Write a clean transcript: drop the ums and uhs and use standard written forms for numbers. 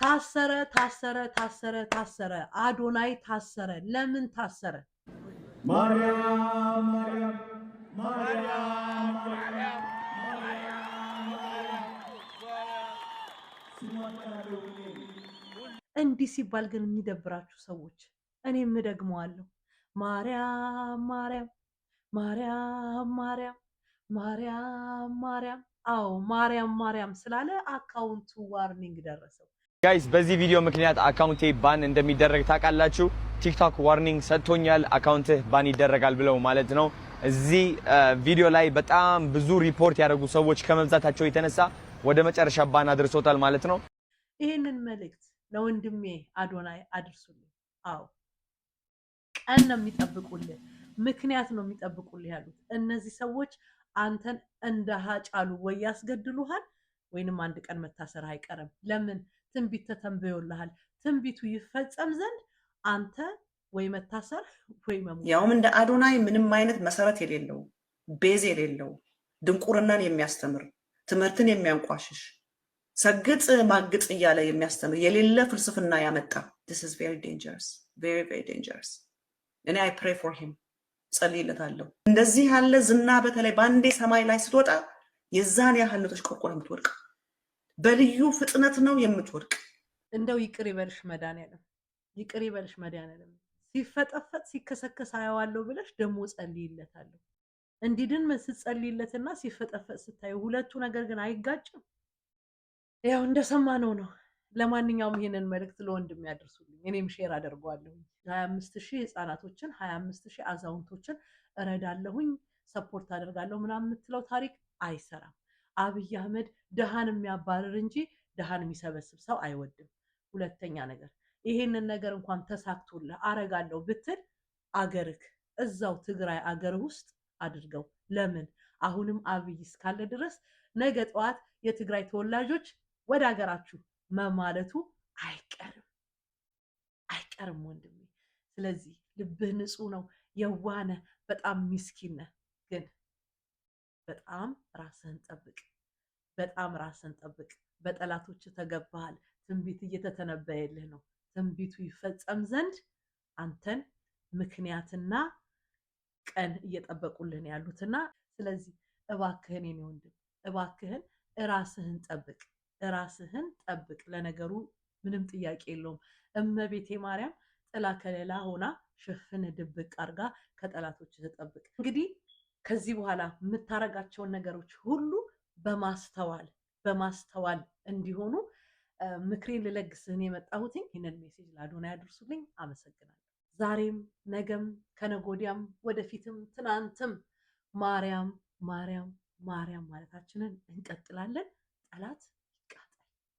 ታሰረ ታሰረ ታሰረ ታሰረ አዶናይ ታሰረ። ለምን ታሰረ? ማርያም ማርያም ማርያም ማርያም እንዲህ ሲባል ግን የሚደብራችሁ ሰዎች እኔም እደግመዋለሁ። ማርያም ማርያም ማርያም ማርያም ማርያም ማርያም። አዎ ማርያም ማርያም ስላለ አካውንቱ ዋርኒንግ ደረሰው። ጋይስ በዚህ ቪዲዮ ምክንያት አካውንቴ ባን እንደሚደረግ ታውቃላችሁ። ቲክቶክ ዋርኒንግ ሰጥቶኛል፣ አካውንትህ ባን ይደረጋል ብለው ማለት ነው። እዚህ ቪዲዮ ላይ በጣም ብዙ ሪፖርት ያደረጉ ሰዎች ከመብዛታቸው የተነሳ ወደ መጨረሻ ባን አድርሶታል ማለት ነው። ይህንን መልእክት ለወንድሜ አዶናይ አድርሱልኝ። አዎ ቀን ነው የሚጠብቁልህ፣ ምክንያት ነው የሚጠብቁልህ ያሉት እነዚህ ሰዎች አንተን እንደ ሀጫሉ ወይ ያስገድሉሃል ወይንም አንድ ቀን መታሰር አይቀርም። ለምን? ትንቢት ተተንብዮልሃል። ትንቢቱ ይፈጸም ዘንድ አንተ ወይ መታሰር ወይ መሞት። ያውም እንደ አዶናይ ምንም አይነት መሰረት የሌለው ቤዝ የሌለው ድንቁርናን የሚያስተምር ትምህርትን የሚያንቋሽሽ ሰግጥ ማግጥ እያለ የሚያስተምር የሌለ ፍልስፍና ያመጣ this is very dangerous, very very dangerous. እኔ I pray for him ጸልይለታለሁ። እንደዚህ ያለ ዝና በተለይ ባንዴ ሰማይ ላይ ስትወጣ የዛን ያህል ነው ተሽቆርቆር የምትወድቅ፣ በልዩ ፍጥነት ነው የምትወድቅ። እንደው ይቅር ይበልሽ መድኃኒዓለም፣ ይቅር ይበልሽ መድኃኒዓለም። ሲፈጠፈጥ ሲከሰከስ አየዋለሁ ብለሽ ደግሞ ጸልይለታለሁ። እንዲድን ስትጸልይለትና ሲፈጠፈጥ ስታዩ ሁለቱ ነገር ግን አይጋጭም። ያው እንደሰማነው ነው። ለማንኛውም ይሄንን መልእክት ለወንድም ያደርሱልኝ፣ እኔም ሼር አደርገዋለሁ። 25000 ህፃናቶችን 25000 አዛውንቶችን እረዳለሁኝ ሰፖርት አደርጋለሁ ምናምን የምትለው ታሪክ አይሰራም። አብይ አህመድ ደሃን የሚያባርር እንጂ ደሃን የሚሰበስብ ሰው አይወድም። ሁለተኛ ነገር ይሄንን ነገር እንኳን ተሳክቶልህ አረጋለሁ ብትል አገርክ እዛው ትግራይ አገር ውስጥ አድርገው። ለምን? አሁንም አብይ እስካለ ድረስ ነገ ጠዋት የትግራይ ተወላጆች ወደ ሀገራችሁ መማለቱ አይቀርም አይቀርም ወንድሜ። ስለዚህ ልብህ ንጹህ ነው፣ የዋነ በጣም ሚስኪን ነህ፣ ግን በጣም ራስህን ጠብቅ፣ በጣም ራስህን ጠብቅ። በጠላቶች ተገባሃል። ትንቢት እየተተነበየልህ ነው። ትንቢቱ ይፈጸም ዘንድ አንተን ምክንያትና ቀን እየጠበቁልህ ያሉትና ስለዚህ እባክህን የኔ ወንድም እባክህን ራስህን ጠብቅ፣ ራስህን ጠብቅ። ለነገሩ ምንም ጥያቄ የለውም። እመቤቴ ማርያም ጥላ ከለላ ሆና ሽፍን ድብቅ አርጋ ከጠላቶች ተጠብቅ። እንግዲህ ከዚህ በኋላ የምታረጋቸውን ነገሮች ሁሉ በማስተዋል እንዲሆኑ ምክሬን ልለግስህን የመጣሁትኝ። ይህንን ሜሴጅ ለአዶናይ ያድርሱልኝ። አመሰግናለሁ። ዛሬም ነገም ከነጎዲያም ወደፊትም ትናንትም ማርያም ማርያም ማርያም ማለታችንን እንቀጥላለን። ጠላት